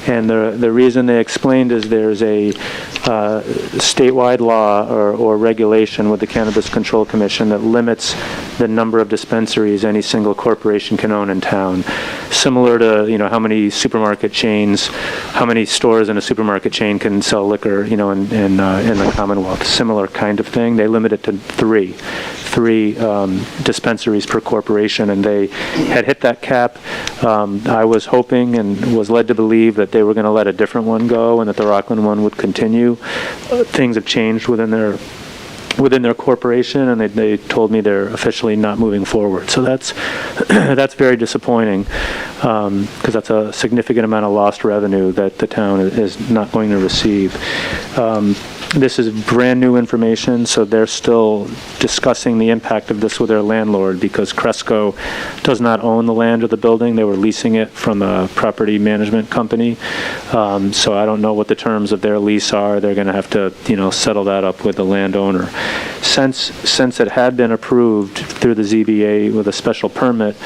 And the reason they explained is there's a statewide law or regulation with the Cannabis Control Commission that limits the number of dispensaries any single corporation can own in town. Similar to, you know, how many supermarket chains, how many stores in a supermarket chain can sell liquor, you know, in the Commonwealth. Similar kind of thing. They limit it to three dispensaries per corporation, and they had hit that cap. I was hoping and was led to believe that they were going to let a different one go and that the Rockland one would continue. Things have changed within their corporation, and they told me they're officially not moving forward. So that's very disappointing, because that's a significant amount of lost revenue that the town is not going to receive. This is brand new information, so they're still discussing the impact of this with their landlord, because Cresco does not own the land of the building. They were leasing it from a property management company. So I don't know what the terms of their lease are. They're going to have to, you know, settle that up with the landowner. Since it had been approved through the ZBA with a special permit,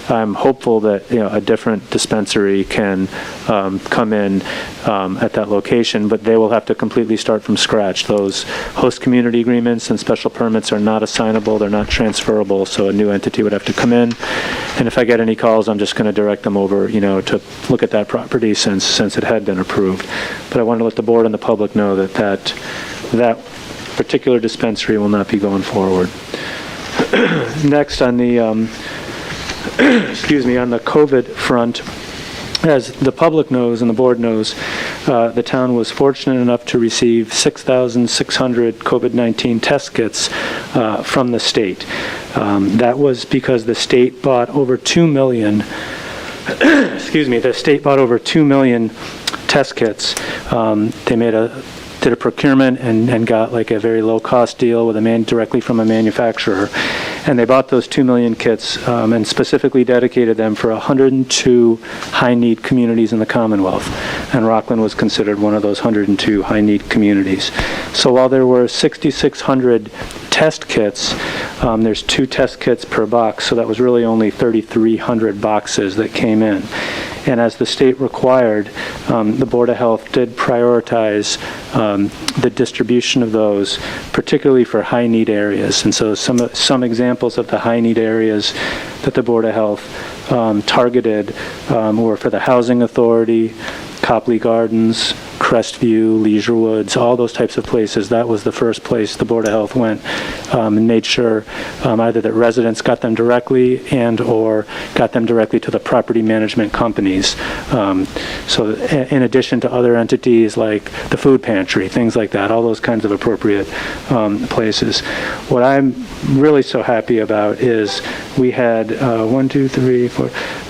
I'm hopeful that, you know, a different dispensary can come in at that location, but they will have to completely start from scratch. Those host community agreements and special permits are not assignable, they're not transferable, so a new entity would have to come in. And if I get any calls, I'm just going to direct them over, you know, to look at that property since it had been approved. But I want to let the board and the public know that particular dispensary will not be going forward. Next on the on the COVID front, as the public knows and the board knows, the town was fortunate enough to receive 6,600 COVID-19 test kits from the state. That was because the state bought over 2 million, the state bought over 2 million test kits. They did a procurement and got like a very low cost deal with directly from a manufacturer. And they bought those 2 million kits and specifically dedicated them for 102 high-need communities in the Commonwealth. And Rockland was considered one of those 102 high-need communities. So while there were 6,600 test kits, there's 2 test kits per box, so that was really only 3,300 boxes that came in. And as the state required, the Board of Health did prioritize the distribution of those, particularly for high-need areas. And so some examples of the high-need areas that the Board of Health targeted were for the Housing Authority, Copley Gardens, Crestview, Leisure Woods, all those types of places. That was the first place the Board of Health went and made sure either that residents got them directly and or got them directly to the property management companies. So in addition to other entities like the food pantry, things like that, all those kinds of appropriate places. What I'm really so happy about is we had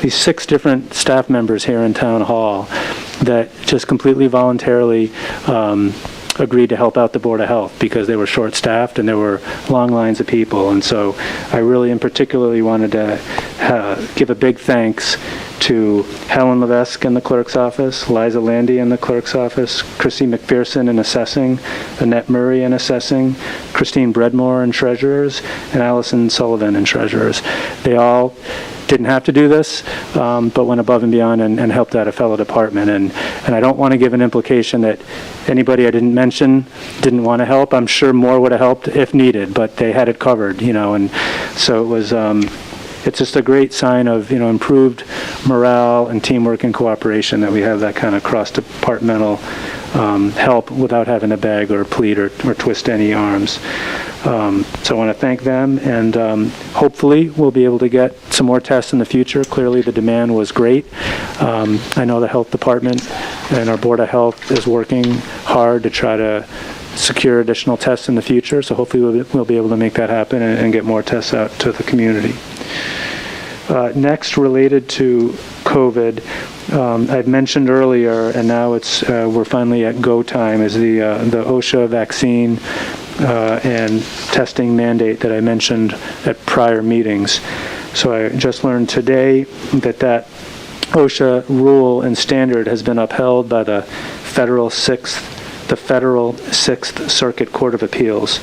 these 6 different staff members here in Town Hall that just completely voluntarily agreed to help out the Board of Health because they were short-staffed and there were long lines of people. And so I really and particularly wanted to give a big thanks to Helen Levesque in the clerk's office, Liza Landy in the clerk's office, Chrissy McPherson in assessing, Annette Murray in assessing, Christine Bredmore in treasurers, and Allison Sullivan in treasurers. They all didn't have to do this, but went above and beyond and helped out a fellow department. And I don't want to give an implication that anybody I didn't mention didn't want to help. I'm sure more would have helped if needed, but they had it covered, and so it was, it's just a great sign of, improved morale and teamwork and cooperation that we have that kind of cross-departmental help without having to beg or plead or twist any arms. So I want to thank them, and hopefully we'll be able to get some more tests in the future. Clearly the demand was great. I know the health department and our Board of Health is working hard to try to secure additional tests in the future, so hopefully we'll be able to make that happen and get more tests out to the community. Next, related to COVID, I'd mentioned earlier, and now we're finally at go time, is the OSHA vaccine and testing mandate that I mentioned at prior meetings. So I just learned today that OSHA rule and standard has been upheld by the Federal Sixth Circuit Court of Appeals.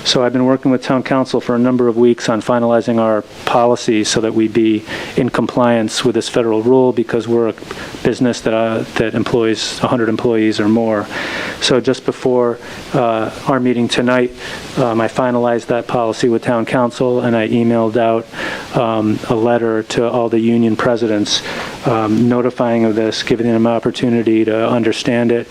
So I've been working with Town Council for a number of weeks on finalizing our policy so that we be in compliance with this federal rule, because we're a business that employs 100 employees or more. So just before our meeting tonight, I finalized that policy with Town Council, and I emailed out a letter to all the union presidents notifying of this, giving them an opportunity to understand it,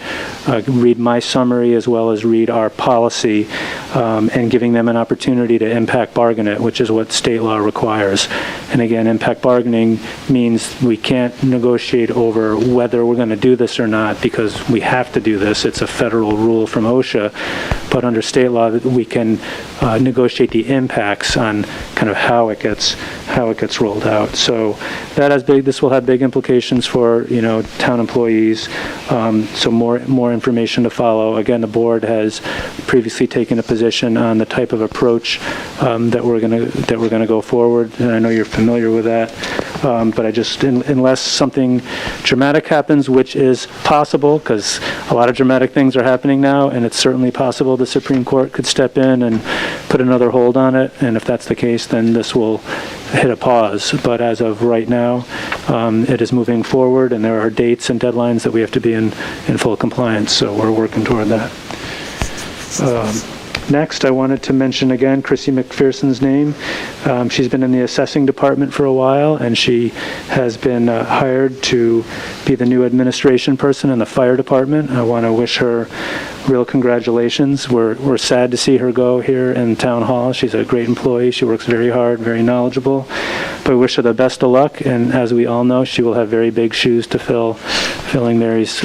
read my summary as well as read our policy, and giving them an opportunity to impact bargain it, which is what state law requires. And again, impact bargaining means we can't negotiate over whether we're going to do this or not, because we have to do this. It's a federal rule from OSHA. But under state law, we can negotiate the impacts on kind of how it gets rolled out. So this will have big implications for town employees. So more information to follow. Again, the board has previously taken a position on the type of approach that we're going to go forward, and I know you're familiar with that. But unless something dramatic happens, which is possible, because a lot of dramatic things are happening now, and it's certainly possible the Supreme Court could step in and put another hold on it, and if that's the case, then this will hit a pause. But as of right now, it is moving forward, and there are dates and deadlines that we have to be in full compliance, so we're working toward that. Next, I wanted to mention again Chrissy McPherson's name. She's been in the assessing department for a while, and she has been hired to be the new administration person in the fire department. I want to wish her real congratulations. We're sad to see her go here in Town Hall. She's a great employee. She works very hard, very knowledgeable. But we wish her the best of luck, and as we all know, she will have very big shoes to fill, filling Mary's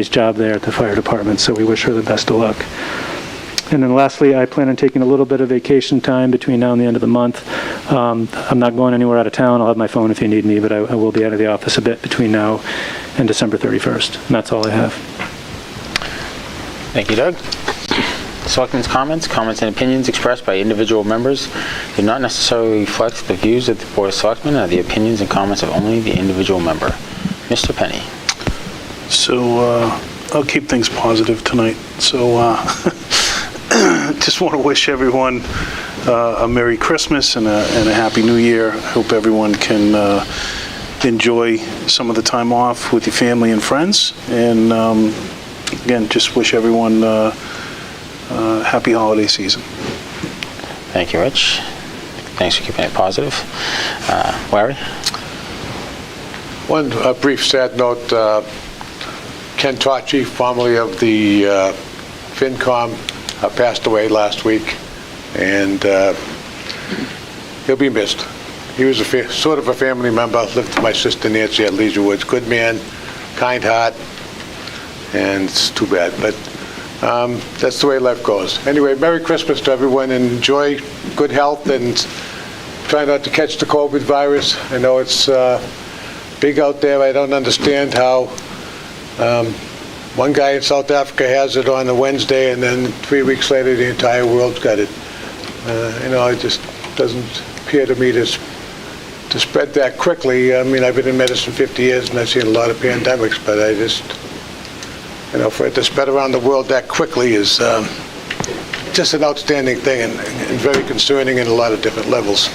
job there at the fire department. So we wish her the best of luck. And then lastly, I plan on taking a little bit of vacation time between now and the end of the month. I'm not going anywhere out of town. I'll have my phone if you need me, but I will be out of the office a bit between now and December 31st. And that's all I have. Thank you, Doug. Selectmen's comments and opinions expressed by individual members do not necessarily reflect the views of the Board of Selectmen or the opinions and comments of only the individual member. Mr. Penny. So I'll keep things positive tonight. So just want to wish everyone a Merry Christmas and a Happy New Year. I hope everyone can enjoy some of the time off with your family and friends. And again, just wish everyone a happy holiday season. Thank you, Rich. Thanks for keeping it positive. Larry? One brief sad note, Ken Tocci, formerly of the FinCom, passed away last week, and he'll be missed. He was sort of a family member, lived with my sister Nancy at Leisure Woods. Good man, kind heart, and it's too bad, but that's the way life goes. Anyway, Merry Christmas to everyone, and enjoy good health, and try not to catch the COVID virus. I know it's big out there. I don't understand how one guy in South Africa has it on a Wednesday, and then 3 weeks later the entire world's got it. It just doesn't appear to me to spread that quickly. I mean, I've been in medicine 50 years, and I've seen a lot of pandemics, but I just, for it to spread around the world that quickly is just an outstanding thing, and very concerning in a lot of different levels.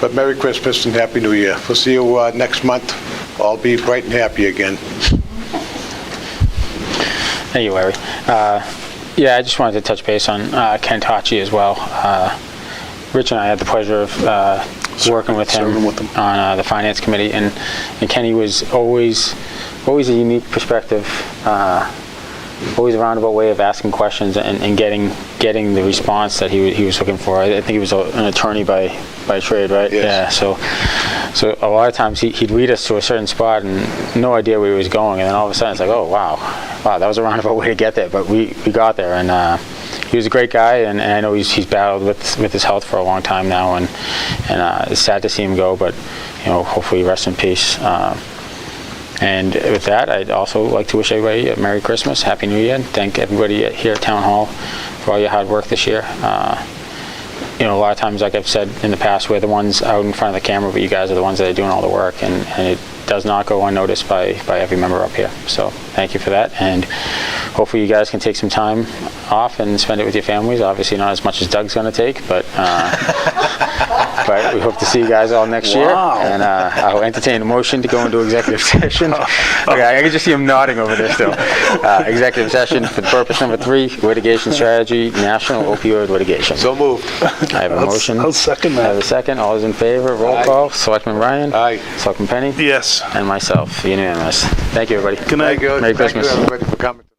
But Merry Christmas and Happy New Year. We'll see you next month. I'll be bright and happy again. Thank you, Larry. Yeah, I just wanted to touch base on Ken Tocci as well. Rich and I had the pleasure of working with him on the Finance Committee, and Kenny was always a unique perspective, always a roundabout way of asking questions and getting the response that he was looking for. I think he was an attorney by trade, right? Yes. Yeah. So a lot of times he'd lead us to a certain spot and no idea where he was going, and then all of a sudden it's like, oh wow, that was a roundabout way to get there, but we got there. And he was a great guy, and I know he's battled with his health for a long time now, and it's sad to see him go, but hopefully rest in peace. And with that, I'd also like to wish everybody a Merry Christmas, Happy New Year, and thank everybody here at Town Hall for all your hard work this year. A lot of times, like I've said in the past, we're the ones out in front of the camera, but you guys are the ones that are doing all the work, and it does not go unnoticed by every member up here. So thank you for that, and hopefully you guys can take some time off and spend it with your families. Obviously not as much as Doug's going to take, but but we hope to see you guys all next year. And I'll entertain a motion to go into executive session. Okay, I can just see him nodding over there still. Executive session for purpose number 3, litigation strategy, national opioid litigation. So moved. I have a motion. I'll second that. I have a second. All those in favor, roll Aye. call. Selectman Ryan. Aye. Selectman Penny. Yes. And myself, unanimous. Thank you, everybody. Good night. Thank you. Merry Thank you, Christmas. everybody, for coming.